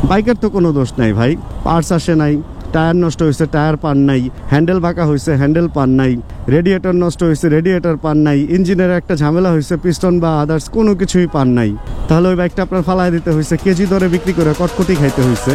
বাইকের তো কোনো দোষ নাই ভাই, পার্টস আসে নাই, টায়ার নষ্ট হয়েছে টায়ার পান নাই, হ্যান্ডেল বাঁকা হয়েছে হ্যান্ডেল পান নাই, রেডিয়েটর নষ্ট হয়েছে রেডিয়েটর পান নাই, ইঞ্জিনের একটা ঝামেলা হয়েছে পিস্টন বা আদার্স কোনো কিছুই পান নাই, তাহলে ওই বাইকটা আপনার ফালাই দিতে হয়েছে, কেজি দরে বিক্রি করে কটকটি খাইতে হয়েছে।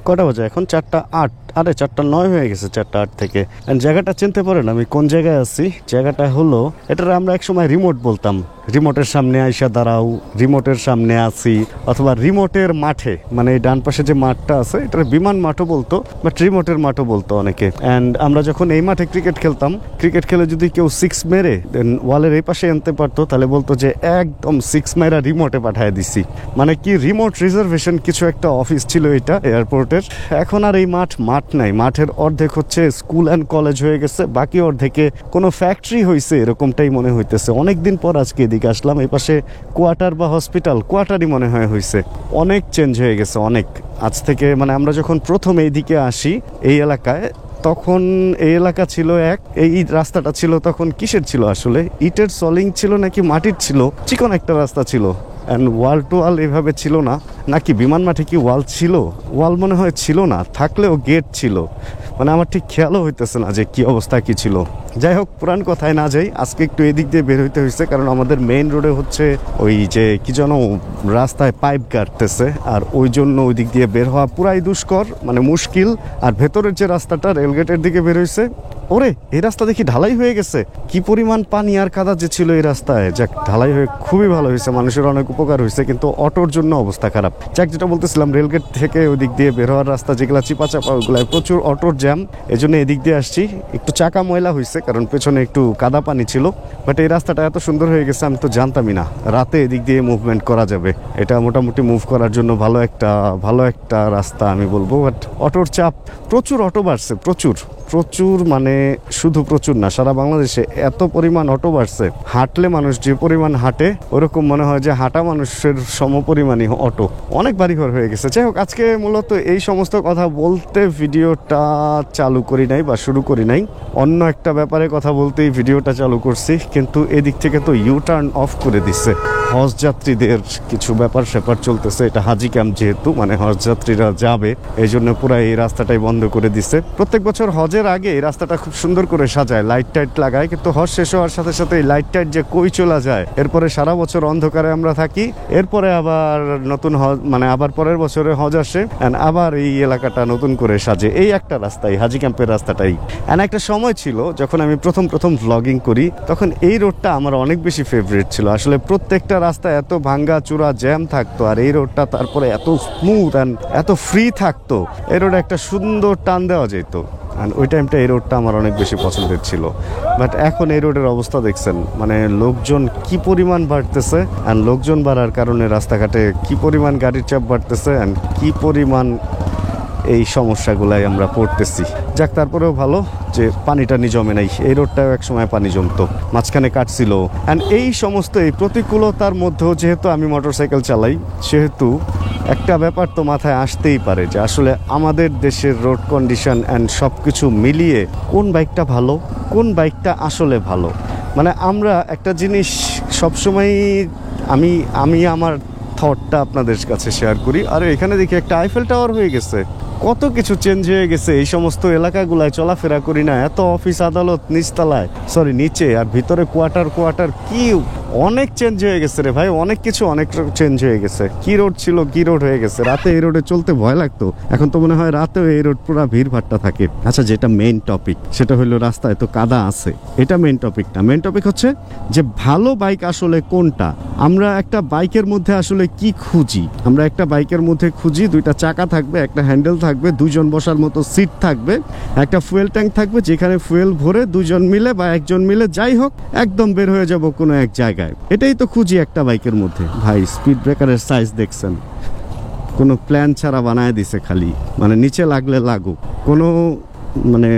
কটা বাজে এখন? 4:08। আরে 4:09 হয়ে গেছে 4:08 থেকে। জায়গাটা চিনতে পারেন আমি কোন জায়গায় আছি? জায়গাটা হলো, এটা আমরা একসময় রিমোট বলতাম, রিমোটের সামনে আইসা দাঁড়াও, রিমোটের সামনে আছি, অথবা রিমোটের মাঠে, মানে এই ডান পাশে যে মাঠটা আছে এটা বিমান মাঠও বলতো, বাট রিমোটের মাঠও বলতো অনেকে। অ্যান্ড আমরা যখন এই মাঠে ক্রিকেট খেলতাম, ক্রিকেট খেলে যদি কেউ 6 মেরে দেন ওয়ালের এই পাশে আনতে পারতো, তাহলে বলতো যে একদম 6 মেরা রিমোটে পাঠিয়ে দিছি। মানে কি রিমোট রিজার্ভেশন কিছু একটা অফিস ছিল এটা এয়ারপোর্টের। এখন আর এই মাঠ নাই, মাঠের অর্ধেক হচ্ছে স্কুল অ্যান্ড কলেজ হয়ে গেছে, বাকি অর্ধেকে কোনো ফ্যাক্টরি হয়েছে এরকমটাই মনে হইতেছে। অনেকদিন পর আজকে এদিকে আসলাম, এই পাশে কোয়ার্টার বা হসপিটাল, কোয়ার্টারই মনে হয় হয়েছে। অনেক চেঞ্জ হয়ে গেছে অনেক আজ থেকে। মানে আমরা যখন প্রথম এইদিকে আসি এই এলাকায়, তখন এই এলাকা ছিল এই রাস্তাটা ছিল তখন কিসের ছিল আসলে, ইটের সলিং ছিল নাকি মাটির ছিল, চিকন একটা রাস্তা ছিল। অ্যান্ড ওয়াল টু ওয়াল এভাবে ছিল না, নাকি বিমান মাঠে কি ওয়াল ছিল? ওয়াল মনে হয় ছিল না, থাকলেও গেট ছিল। মানে আমার ঠিক খেয়ালও হইতেছে না যে কি অবস্থা কি ছিল। যাই হোক, পুরান কথায় না যাই, আজকে একটু এদিক দিয়ে বের হইতে হয়েছে, কারণ আমাদের মেইন রোডে হচ্ছে ওই যে কি যেন রাস্তায় পাইপ গাড়তেছে, আর ওই জন্য ওই দিক দিয়ে বের হওয়া পুরাই দুষ্কর, মানে মুশকিল। আর ভেতরের যে রাস্তাটা রেলগেটের দিকে বের হয়েছে, ওরে এই রাস্তা দেখি ঢালাই হয়ে গেছে। কি পরিমাণ পানি আর কাদা যে ছিল এই রাস্তায়, যাক ঢালাই হয়ে খুবই ভালো হয়েছে, মানুষের অনেক উপকার হয়েছে, কিন্তু অটোর জন্য অবস্থা খারাপ। যাক, যেটা বলতেছিলাম, রেলগেট থেকে ওই দিক দিয়ে বের হওয়ার রাস্তা যেগুলা চিপা চাপা, ওইগুলায় প্রচুর অটোর জ্যাম, এই জন্য এদিক দিয়ে আসছি। একটু চাকা ময়লা হয়েছে কারণ পেছনে একটু কাদা পানি ছিল, বাট এই রাস্তাটা এত সুন্দর হয়ে গেছে আমি তো জানতামই না রাতে এদিক দিয়ে মুভমেন্ট করা যাবে। এটা মোটামুটি মুভ করার জন্য ভালো একটা রাস্তা আমি বলবো। বাট অটোর চাপ, প্রচুর অটো বাড়ছে, প্রচুর, মানে শুধু প্রচুর না, সারা বাংলাদেশে এত পরিমাণ অটো বাড়ছে। হাঁটলে মানুষ যে পরিমাণ হাঁটে, ওরকম মনে হয় যে হাঁটা মানুষের সমপরিমাণই অটো, অনেক বাড়িঘর হয়ে গেছে। যাই হোক, আজকে মূলত এই সমস্ত কথা বলতে ভিডিওটা চালু করি নাই বা শুরু করি নাই, অন্য একটা ব্যাপারে কথা বলতেই ভিডিওটা চালু করছি। কিন্তু এদিক থেকে তো ইউ টার্ন অফ করে দিচ্ছে, হজ যাত্রীদের কিছু ব্যাপার স্যাপার চলতেছে। এটা হাজি ক্যাম্প যেহেতু, মানে হজ যাত্রীরা যাবে, এই জন্য পুরো এই রাস্তাটাই বন্ধ করে দিছে। প্রত্যেক বছর হজের আগে এই রাস্তাটা খুব সুন্দর করে সাজায়, লাইট টাইট লাগায়, কিন্তু হজ শেষ হওয়ার সাথে সাথে এই লাইট টাইট যে কই চলে যায়, এরপরে সারা বছর অন্ধকারে আমরা থাকি। এরপরে আবার নতুন হজ, মানে আবার পরের বছরে হজ আসে, আবার এই এলাকাটা নতুন করে সাজে। এই একটা রাস্তাই, হাজি ক্যাম্পের রাস্তাটাই। একটা সময় ছিল যখন আমি প্রথম ভ্লগিং করি, তখন এই রোডটা আমার অনেক বেশি ফেভারিট ছিল। আসলে প্রত্যেকটা রাস্তা এত ভাঙ্গা চূড়া জ্যাম থাকতো, আর এই রোডটা তারপরে এত স্মুথ অ্যান্ড এত ফ্রি থাকতো, এই রোডে একটা সুন্দর টান দেওয়া যেত। অ্যান্ড ওই টাইমটা এই রোডটা আমার অনেক বেশি পছন্দের ছিল। বাট এখন এই রোডের অবস্থা দেখছেন, মানে লোকজন কি পরিমাণ বাড়তেছে, অ্যান্ড লোকজন বাড়ার কারণে রাস্তাঘাটে কি পরিমাণ গাড়ির চাপ বাড়তেছে, অ্যান্ড কি পরিমাণ এই সমস্যাগুলাই আমরা পড়তেছি। যাক, তারপরেও ভালো যে পানিটা জমে নাই। এই রোডটাও এক সময় পানি জমতো, মাঝখানে কাটছিল। অ্যান্ড এই সমস্ত এই প্রতিকূলতার মধ্যেও যেহেতু আমি মোটরসাইকেল চালাই, সেহেতু একটা ব্যাপার তো মাথায় আসতেই পারে যে আসলে আমাদের দেশের রোড কন্ডিশন অ্যান্ড সব কিছু মিলিয়ে কোন বাইকটা ভালো, কোন বাইকটা আসলে ভালো। মানে আমরা একটা জিনিস সবসময়, আমি আমার থটটা আপনাদের কাছে শেয়ার করি। আর এখানে দেখি একটা আইফেল টাওয়ার হয়ে গেছে, কত কিছু চেঞ্জ হয়ে গেছে। এই সমস্ত এলাকাগুলায় চলাফেরা করি না, এত অফিস আদালত নিচে, আর ভিতরে কোয়ার্টার কি অনেক চেঞ্জ হয়ে গেছে রে ভাই, অনেক কিছু অনেক চেঞ্জ হয়ে গেছে। কি রোড ছিল, কি রোড হয়ে গেছে। রাতে এই রোডে চলতে ভয় লাগতো, এখন তো মনে হয় রাতেও এই রোড পুরো ভিড় ভাট্টা থাকে। আচ্ছা, যেটা মেইন টপিক সেটা হলো রাস্তায় তো কাদা আছে, এটা মেইন টপিক না। মেইন টপিক হচ্ছে যে ভালো বাইক আসলে কোনটা। আমরা একটা বাইকের মধ্যে আসলে কি খুঁজি? আমরা একটা বাইকের মধ্যে খুঁজি দুইটা চাকা থাকবে, একটা হ্যান্ডেল থাকবে, দুজন বসার মতো সিট থাকবে, একটা ফুয়েল ট্যাঙ্ক থাকবে যেখানে ফুয়েল ভরে দুজন মিলে বা একজন মিলে যাই হোক একদম বের হয়ে যাব কোনো এক জায়গায়। এটাই তো খুঁজি একটা বাইকের মধ্যে। ভাই, স্পিড ব্রেকারের সাইজ দেখছেন, কোনো প্ল্যান ছাড়া বানায় দিছে খালি, মানে নিচে লাগলে লাগুক, কোনো মানে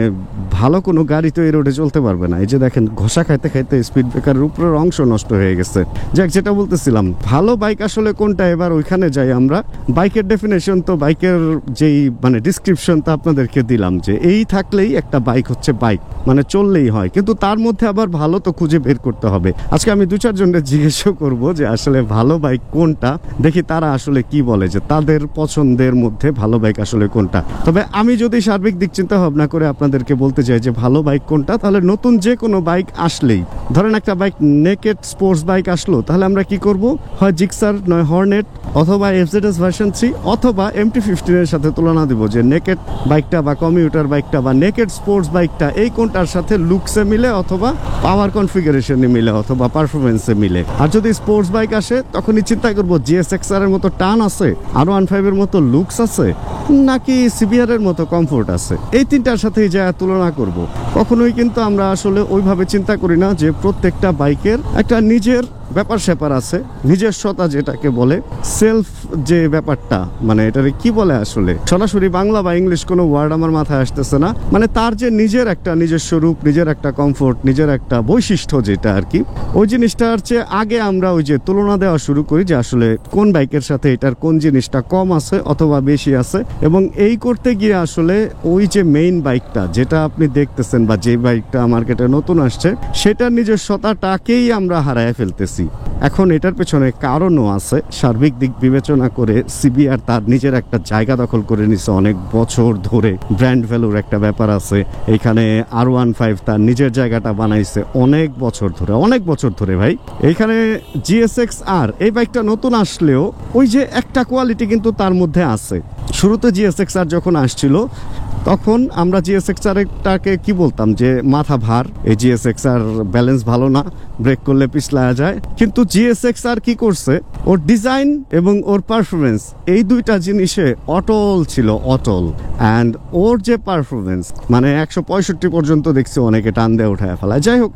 ভালো কোনো গাড়ি তো এই রোডে চলতে পারবে না। এই যে দেখেন ঘষা খাইতে খাইতে স্পিড ব্রেকারের উপরের অংশ নষ্ট হয়ে গেছে। যাক, যেটা বলতেছিলাম, ভালো বাইক আসলে কোনটা, এবার ওইখানে যাই আমরা। বাইকের ডেফিনেশন তো, বাইকের যেই মানে ডিসক্রিপশন তো আপনাদেরকে দিলাম, যে এই থাকলেই একটা বাইক হচ্ছে বাইক, মানে চললেই হয়। কিন্তু তার মধ্যে আবার ভালো তো খুঁজে বের করতে হবে। আজকে আমি 2-4 জনের জিজ্ঞেসও করবো যে আসলে ভালো বাইক কোনটা, দেখি তারা আসলে কি বলে, যে তাদের পছন্দের মধ্যে ভালো বাইক আসলে কোনটা। তবে আমি যদি সার্বিক দিক চিন্তা ভাবনা করে আপনাদেরকে বলতে চাই যে ভালো বাইক কোনটা, তাহলে নতুন যে কোনো বাইক আসলেই, ধরেন একটা বাইক নেকেড স্পোর্টস বাইক আসলো, তাহলে আমরা কি করব, হয় জিক্সার, নয় হর্নেট, অথবা FZS ভার্সন 3, অথবা MT-15 এর সাথে তুলনা দিব, যে নেকেড বাইকটা বা কমিউটার বাইকটা বা নেকেড স্পোর্টস বাইকটা এই কোনটার সাথে লুকসে মিলে, অথবা পাওয়ার কনফিগারেশনে মিলে, অথবা পারফরমেন্সে মিলে। আর যদি স্পোর্টস বাইক আসে, তখনই চিন্তা করবো GSX-R এর মতো টান আছে, R15 এর মতো লুকস আছে, নাকি CBR এর মতো কমফোর্ট আছে। এই তিনটার সাথেই যা তুলনা করব। কখনোই কিন্তু আমরা আসলে ওইভাবে চিন্তা করি না যে প্রত্যেকটা বাইকের একটা নিজের ব্যাপার স্যাপার আছে, নিজস্বতা যেটাকে বলে, সেলফ যে ব্যাপারটা, মানে এটারে কি বলে আসলে, সরাসরি বাংলা বা ইংলিশ কোনো ওয়ার্ড আমার মাথায় আসতেছে না। মানে তার যে নিজের একটা নিজস্ব রূপ, নিজের একটা কমফোর্ট, নিজের একটা বৈশিষ্ট্য যেটা আর কি, ওই জিনিসটার চেয়ে আগে আমরা ওই যে তুলনা দেওয়া শুরু করি, যে আসলে কোন বাইকের সাথে এটার কোন জিনিসটা কম আছে অথবা বেশি আছে। এবং এই করতে গিয়ে আসলে ওই যে মেইন বাইকটা যেটা আপনি দেখতেছেন, বা যে বাইকটা মার্কেটে নতুন আসছে, সেটার নিজস্বতাটাকেই আমরা হারায় ফেলতেছি। এখন এটার পেছনে কারণও আছে। সার্বিক দিক বিবেচনা করে CBR তার নিজের একটা জায়গা দখল করে নিছে অনেক বছর ধরে, ব্র্যান্ড ভ্যালুর একটা ব্যাপার আছে এখানে। R15 তার নিজের জায়গাটা বানাইছে অনেক বছর ধরে ভাই। এইখানে GSX-R এই বাইকটা নতুন আসলেও ওই যে একটা কোয়ালিটি কিন্তু তার মধ্যে আছে। শুরুতে GSX-R যখন আসছিল, তখন আমরা GSX-R-টাকে কি বলতাম, যে মাথা ভার, এই GSX-R ব্যালেন্স ভালো না, ব্রেক করলে পিছলায়া যায়। কিন্তু GSX-R কি করছে, ওর ডিজাইন এবং ওর পারফরমেন্স, এই দুইটা জিনিসে অটল ছিল, অটল। অ্যান্ড ওর যে পারফরমেন্স, মানে 165 পর্যন্ত দেখছি অনেকে টান দিয়ে উঠায় ফেলায়। যাই হোক,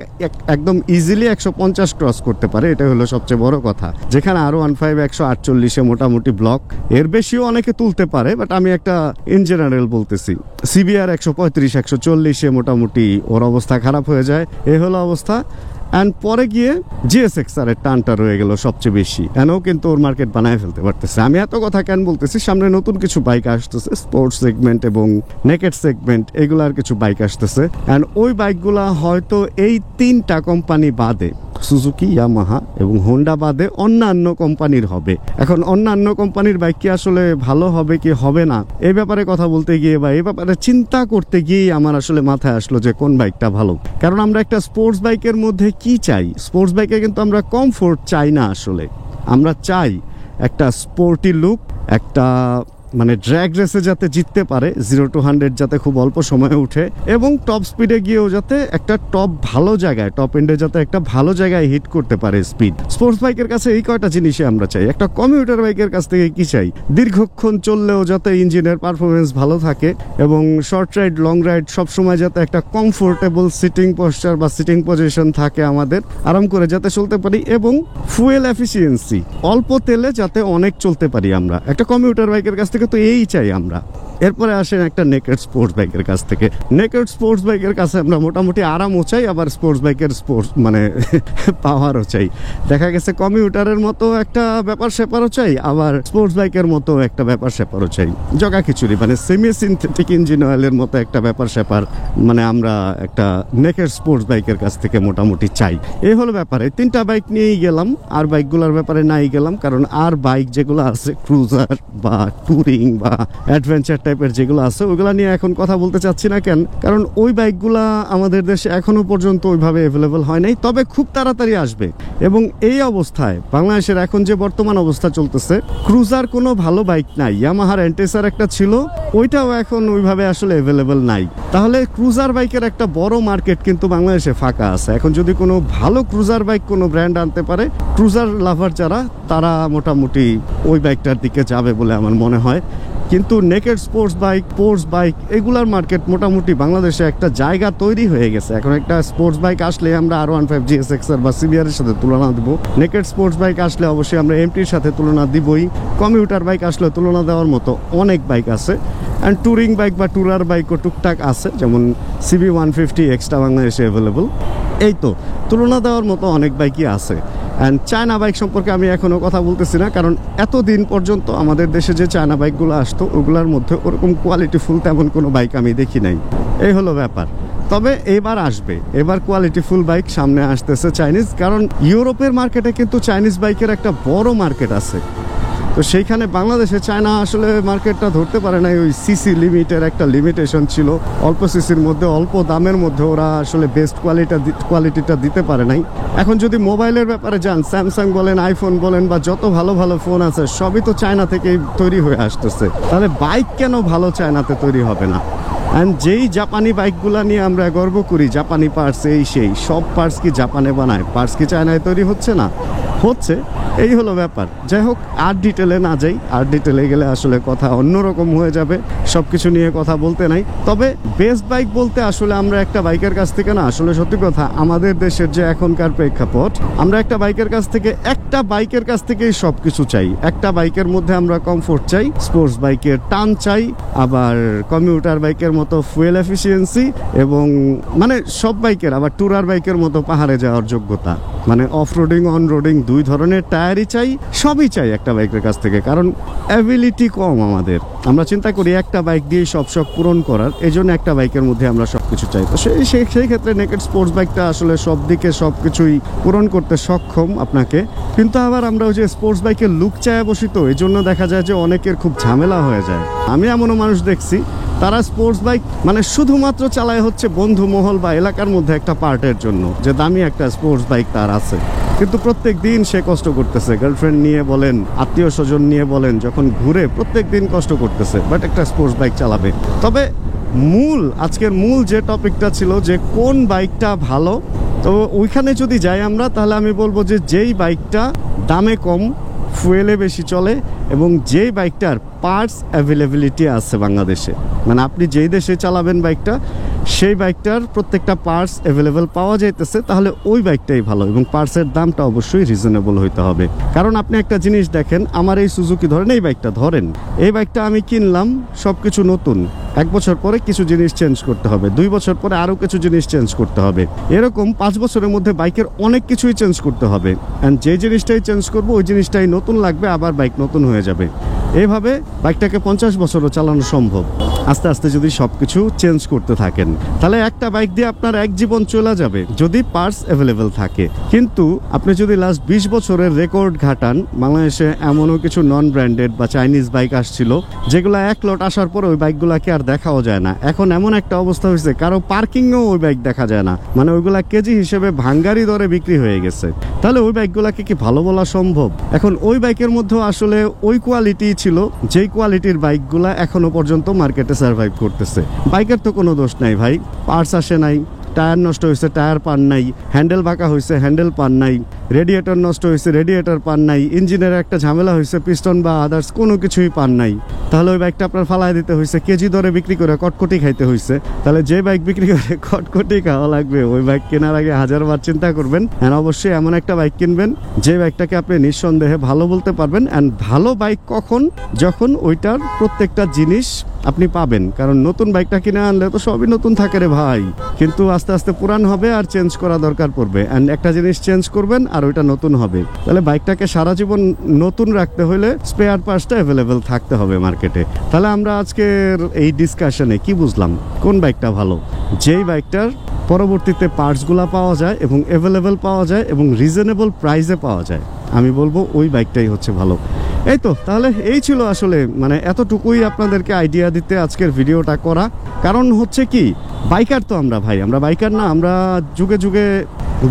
একদম ইজিলি 150 ক্রস করতে পারে, এটা হলো সবচেয়ে বড় কথা। যেখানে R15 148-এ মোটামুটি ব্লক, এর বেশিও অনেকে তুলতে পারে, বাট আমি একটা ইন জেনারেল বলতেছি। CBR 135-140-এ মোটামুটি ওর অবস্থা খারাপ হয়ে যায়, এ হলো অবস্থা। অ্যান্ড পরে গিয়ে GSX-R এর টানটা রয়ে গেল সবচেয়ে বেশি, এনও কিন্তু ওর মার্কেট বানায় ফেলতে পারতেছে। আমি এত কথা কেন বলতেছি, সামনে নতুন কিছু বাইক আসতেছে, স্পোর্টস সেগমেন্ট এবং নেকেড সেগমেন্ট, এগুলার কিছু বাইক আসতেছে। অ্যান্ড ওই বাইকগুলা হয়তো এই 3টা কোম্পানি বাদে, সুজুকি, ইয়ামাহা এবং হোন্ডা বাদে অন্যান্য কোম্পানির হবে। এখন অন্যান্য কোম্পানির বাইক কি আসলে ভালো হবে কি হবে না, এই ব্যাপারে কথা বলতে গিয়ে বা এই ব্যাপারে চিন্তা করতে গিয়ে আমার আসলে মাথায় আসলো যে কোন বাইকটা ভালো। কারণ আমরা একটা স্পোর্টস বাইকের মধ্যে কি চাই, স্পোর্টস বাইকে কিন্তু আমরা কমফোর্ট চাই না, আসলে আমরা চাই একটা স্পোর্টি লুক, একটা মানে ড্র্যাগ রেসে যাতে জিততে পারে, 0 to 100 যাতে খুব অল্প সময়ে উঠে, এবং টপ স্পিডে গিয়েও যাতে একটা ভালো জায়গায়, টপ এন্ডে যাতে একটা ভালো জায়গায় হিট করতে পারে স্পিড। স্পোর্টস বাইকের কাছে এই কয়টা জিনিসই আমরা চাই। একটা কমিউটার বাইকের কাছ থেকে কি চাই, দীর্ঘক্ষণ চললেও যাতে ইঞ্জিনের পারফরমেন্স ভালো থাকে, এবং শর্ট রাইড, লং রাইড সবসময় যাতে একটা কমফোর্টেবল সিটিং পশ্চার বা সিটিং পজিশন থাকে, আমাদের আরাম করে যাতে চলতে পারি, এবং ফুয়েল এফিসিয়েন্সি, অল্প তেলে যাতে অনেক চলতে পারি আমরা। একটা কমিউটার বাইকের কাছ থেকে তো এই চাই আমরা। এরপরে আসেন একটা নেকেড স্পোর্টস বাইকের কাছ থেকে। নেকেড স্পোর্টস বাইকের কাছে আমরা মোটামুটি আরামও চাই, আবার স্পোর্টস বাইকের মানে পাওয়ারও চাই। দেখা গেছে কমিউটারের মতো একটা ব্যাপার স্যাপারও চাই, আবার স্পোর্টস বাইকের মতো একটা ব্যাপার স্যাপারও চাই। জগা খিচুড়ি, মানে সেমি সিনথেটিক ইঞ্জিন অয়েলের মতো একটা ব্যাপার স্যাপার মানে আমরা একটা নেকেড স্পোর্টস বাইকের কাছ থেকে মোটামুটি চাই। এই হলো ব্যাপারে। 3টা বাইক নিয়েই গেলাম, আর বাইকগুলোর ব্যাপারে নাই গেলাম, কারণ আর বাইক যেগুলো আছে ক্রুজার বা টুরিং বা অ্যাডভেঞ্চার টাইপের যেগুলো আছে, ওইগুলা নিয়ে এখন কথা বলতে চাচ্ছি না। কেন? কারণ ওই বাইকগুলা আমাদের দেশে এখনো পর্যন্ত ওইভাবে অ্যাভেলেবল হয় নাই, তবে খুব তাড়াতাড়ি আসবে। এবং এই অবস্থায় বাংলাদেশের এখন যে বর্তমান অবস্থা চলতেছে, ক্রুজার কোনো ভালো বাইক নাই। ইয়ামাহার অ্যান্টেসার একটা ছিল, ওইটাও এখন ওইভাবে আসলে অ্যাভেলেবল নাই। তাহলে ক্রুজার বাইকের একটা বড় মার্কেট কিন্তু বাংলাদেশে ফাঁকা আছে। এখন যদি কোনো ভালো ক্রুজার বাইক কোনো ব্র্যান্ড আনতে পারে, ক্রুজার লাভার যারা, তারা মোটামুটি ওই বাইকটার দিকে যাবে বলে আমার মনে হয়। কিন্তু নেকেড স্পোর্টস বাইক এগুলার মার্কেট মোটামুটি বাংলাদেশে একটা জায়গা তৈরি হয়ে গেছে। এখন একটা স্পোর্টস বাইক আসলে আমরা R15 GSX-R বা CBR এর সাথে তুলনা দিব। নেকেড স্পোর্টস বাইক আসলে অবশ্যই আমরা MT-র সাথে তুলনা দিবই। কমিউটার বাইক আসলে তুলনা দেওয়ার মতো অনেক বাইক আছে। অ্যান্ড ট্যুরিং বাইক বা ট্যুরার বাইকও টুকটাক আছে, যেমন CB150 এক্সট্রা বাংলাদেশে অ্যাভেলেবল। এই তো তুলনা দেওয়ার মতো অনেক বাইকই আছে। অ্যান্ড চায়না বাইক সম্পর্কে আমি এখনও কথা বলতেছি না, কারণ এতদিন পর্যন্ত আমাদের দেশে যে চায়না বাইকগুলো আসতো ওগুলোর মধ্যে ওরকম কোয়ালিটিফুল তেমন কোনো বাইক আমি দেখি নাই। এই হলো ব্যাপার। তবে এবার আসবে, এবার কোয়ালিটিফুল বাইক সামনে আসতেছে চাইনিজ, কারণ ইউরোপের মার্কেটে কিন্তু চাইনিজ বাইকের একটা বড় মার্কেট আছে। তো সেইখানে বাংলাদেশে চায়না আসলে মার্কেটটা ধরতে পারে না। ওই সিসি লিমিটের একটা লিমিটেশন ছিল, অল্প সিসির মধ্যে অল্প দামের মধ্যে ওরা আসলে বেস্ট কোয়ালিটিটা দিতে পারে নাই। এখন যদি মোবাইলের ব্যাপারে যান, স্যামসাং বলেন, আইফোন বলেন বা যত ভালো ভালো ফোন আছে সবই তো চায়না থেকেই তৈরি হয়ে আসতেছে। তাহলে বাইক কেন ভালো চায়নাতে তৈরি হবে না? অ্যান্ড যেই জাপানি বাইকগুলো নিয়ে আমরা গর্ব করি, জাপানি পার্টস সেই সব পার্টস কি জাপানে বানায়? পার্টস কি চায়নায় তৈরি হচ্ছে না? হচ্ছে। এই হলো ব্যাপার। যাই হোক, আর ডিটেলে না যাই, আর ডিটেলে গেলে আসলে কথা অন্যরকম হয়ে যাবে, সব কিছু নিয়ে কথা বলতে নাই। তবে বেস্ট বাইক বলতে আসলে আমরা একটা বাইকের কাছ থেকে না, আসলে সত্যি কথা আমাদের দেশের যে এখনকার প্রেক্ষাপট, আমরা একটা বাইকের কাছ থেকেই সব কিছু চাই। একটা বাইকের মধ্যে আমরা কমফোর্ট চাই, স্পোর্টস বাইকের টান চাই, আবার কমিউটার বাইকের মতো ফুয়েল এফিসিয়েন্সি, এবং মানে সব বাইকের, আবার ট্যুরার বাইকের মতো পাহাড়ে যাওয়ার যোগ্যতা, মানে অফ রোডিং অন রোডিং দুই ধরনের টায়ারই চাই, সবই চাই একটা বাইকের কাছ থেকে। কারণ অ্যাবিলিটি কম আমাদের, আমরা চিন্তা করি একটা বাইক দিয়ে সব শখ পূরণ করার, এই জন্য একটা বাইকের মধ্যে আমরা সব কিছু চাই। তো সেই ক্ষেত্রে নেকেড স্পোর্টস বাইকটা আসলে সব দিকে সব কিছুই পূরণ করতে সক্ষম আপনাকে। কিন্তু আবার আমরা ওই যে স্পোর্টস বাইকের লুক চায় বসি, তো এই জন্য দেখা যায় যে অনেকের খুব ঝামেলা হয়ে যায়। আমি এমনও মানুষ দেখছি তারা স্পোর্টস বাইক মানে শুধুমাত্র চালায় হচ্ছে বন্ধু মহল বা এলাকার মধ্যে একটা পার্টের জন্য, যে দামি একটা স্পোর্টস বাইক তার আছে, কিন্তু প্রত্যেক দিন সে কষ্ট করতেছে, গার্লফ্রেন্ড নিয়ে বলেন, আত্মীয় স্বজন নিয়ে বলেন, যখন ঘুরে প্রত্যেক দিন কষ্ট করতেছে, বাট একটা স্পোর্টস বাইক চালাবে। তবে আজকের মূল যে টপিকটা ছিল যে কোন বাইকটা ভালো, তো ওইখানে যদি যাই আমরা, তাহলে আমি বলবো যে যেই বাইকটা দামে কম, ফুয়েলে বেশি চলে, এবং যেই বাইকটার পার্টস অ্যাভেলেবিলিটি আছে বাংলাদেশে, মানে আপনি যেই দেশে চালাবেন বাইকটা, সেই বাইকটার প্রত্যেকটা পার্টস অ্যাভেলেবেল পাওয়া যাইতেছে, তাহলে ওই বাইকটাই ভালো। এবং পার্টসের দামটা অবশ্যই রিজনেবল হইতে হবে। কারণ আপনি একটা জিনিস দেখেন, আমার এই সুজুকি ধরেন, এই বাইকটা আমি কিনলাম, সব কিছু নতুন, 1 বছর পরে কিছু জিনিস চেঞ্জ করতে হবে, 2 বছর পরে আরও কিছু জিনিস চেঞ্জ করতে হবে, এরকম 5 বছরের মধ্যে বাইকের অনেক কিছুই চেঞ্জ করতে হবে। অ্যান্ড যে জিনিসটাই চেঞ্জ করবো ওই জিনিসটাই নতুন লাগবে, আবার বাইক নতুন হয়ে যাবে। এইভাবে বাইকটাকে 50 বছরও চালানো সম্ভব, আস্তে আস্তে যদি সব কিছু চেঞ্জ করতে থাকেন। তাহলে একটা বাইক দিয়ে আপনার এক জীবন চলে যাবে যদি পার্টস অ্যাভেলেবেল থাকে। কিন্তু আপনি যদি লাস্ট 20 বছরের রেকর্ড ঘাটান, বাংলাদেশে এমনও কিছু নন ব্র্যান্ডেড বা চাইনিজ বাইক আসছিল যেগুলো এক লট আসার পরে ওই বাইকগুলোকে আর দেখাও যায় না। এখন এমন একটা অবস্থা হয়েছে, কারো পার্কিংয়েও ওই বাইক দেখা যায় না, মানে ওইগুলা কেজি হিসেবে ভাঙ্গারি দরে বিক্রি হয়ে গেছে। তাহলে ওই বাইকগুলোকে কি ভালো বলা সম্ভব? এখন ওই বাইকের মধ্যেও আসলে ওই কোয়ালিটি ছিল যেই কোয়ালিটির বাইকগুলা এখনো পর্যন্ত মার্কেটে সার্ভাইভ করতেছে। বাইকের তো কোনো দোষ নাই ভাই, পার্টস আসে নাই, টায়ার নষ্ট হয়েছে, টায়ার পান নাই, হ্যান্ডেল বাঁকা হয়েছে, হ্যান্ডেল পান নাই, রেডিয়েটর নষ্ট হয়েছে, রেডিয়েটর পান নাই, ইঞ্জিনের একটা ঝামেলা হয়েছে, পিস্টন বা আদার্স কোনো কিছুই পান নাই। তাহলে ওই বাইকটা আপনার ফালাই দিতে হয়েছে, কেজি দরে বিক্রি করে কটকটি খাইতে হয়েছে। তাহলে যে বাইক বিক্রি করে কটকটি খাওয়া লাগবে, ওই বাইক কেনার আগে 1000বার চিন্তা করবেন। অ্যান্ড অবশ্যই এমন একটা বাইক কিনবেন যে বাইকটাকে আপনি নিঃসন্দেহে ভালো বলতে পারবেন। অ্যান্ড ভালো বাইক কখন? যখন ওইটার প্রত্যেকটা জিনিস আপনি পাবেন। কারণ নতুন বাইকটা কিনে আনলে তো সবই নতুন থাকে রে ভাই, কিন্তু আস্তে আস্তে পুরান হবে আর চেঞ্জ করা দরকার পড়বে। অ্যান্ড একটা জিনিস চেঞ্জ করবেন আর ওইটা নতুন হবে। তাহলে বাইকটাকে সারা জীবন নতুন রাখতে হলে স্পেয়ার পার্টসটা অ্যাভেলেবেল থাকতে হবে মার্কেটে। তাহলে আমরা আজকের এই ডিসকাশনে কি বুঝলাম? কোন বাইকটা ভালো? যেই বাইকটার পরবর্তীতে পার্টসগুলো পাওয়া যায় এবং অ্যাভেলেবেল পাওয়া যায় এবং রিজনেবল প্রাইসে পাওয়া যায়, আমি বলবো ওই বাইকটাই হচ্ছে ভালো। এই তো, তাহলে এই ছিল আসলে, মানে এতটুকুই আপনাদেরকে আইডিয়া দিতে আজকের ভিডিওটা করা। কারণ হচ্ছে কি, বাইকার তো আমরা ভাই, আমরা বাইকার না, আমরা যুগে যুগে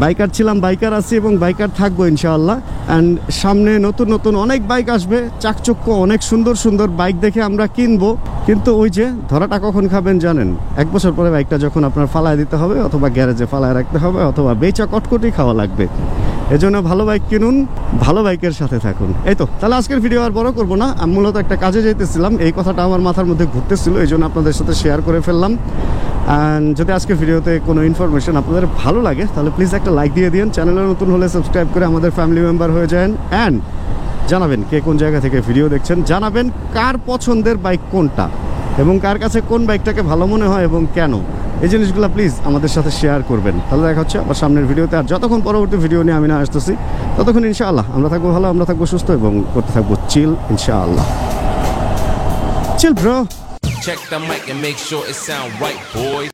বাইকার ছিলাম, বাইকার আছি এবং বাইকার থাকবো ইনশাআল্লাহ। অ্যান্ড সামনে নতুন নতুন অনেক বাইক আসবে, চাকচক্য অনেক সুন্দর সুন্দর বাইক দেখে আমরা কিনবো। কিন্তু ওই যে ধরাটা কখন খাবেন জানেন? 1 বছর পরে বাইকটা যখন আপনার ফালায় দিতে হবে, অথবা গ্যারেজে ফালায় রাখতে হবে, অথবা বেচা কটকটি খাওয়া লাগবে। এজন্য ভালো বাইক কিনুন, ভালো বাইকের সাথে থাকুন। এই তো তাহলে আজকের ভিডিও আর বড় করবো না, আমি মূলত একটা কাজে যেতেছিলাম, এই কথাটা আমার মাথার মধ্যে ঘুরতেছিল, এই জন্য আপনাদের সাথে শেয়ার করে ফেললাম। অ্যান্ড যদি আজকের ভিডিওতে কোনো ইনফরমেশন আপনাদের ভালো লাগে তাহলে প্লিজ একটা লাইক দিয়ে দিন, চ্যানেলে নতুন হলে সাবস্ক্রাইব করে আমাদের ফ্যামিলি মেম্বার হয়ে যান। অ্যান্ড জানাবেন কে কোন জায়গা থেকে ভিডিও দেখছেন, জানাবেন কার পছন্দের বাইক কোনটা এবং কার কাছে কোন বাইকটাকে ভালো মনে হয় এবং কেন, এই জিনিসগুলো প্লিজ আমাদের সাথে শেয়ার করবেন। তাহলে দেখা হচ্ছে আবার সামনের ভিডিওতে। আর যতক্ষণ পরবর্তী ভিডিও নিয়ে আমি না আসতেছি ততক্ষণ ইনশাআল্লাহ আমরা থাকবো ভালো, আমরা থাকবো সুস্থ এবং করতে থাকবো চিল ইনশাআল্লাহ। Chill bro. Check the mic and make sure it sound right, boys.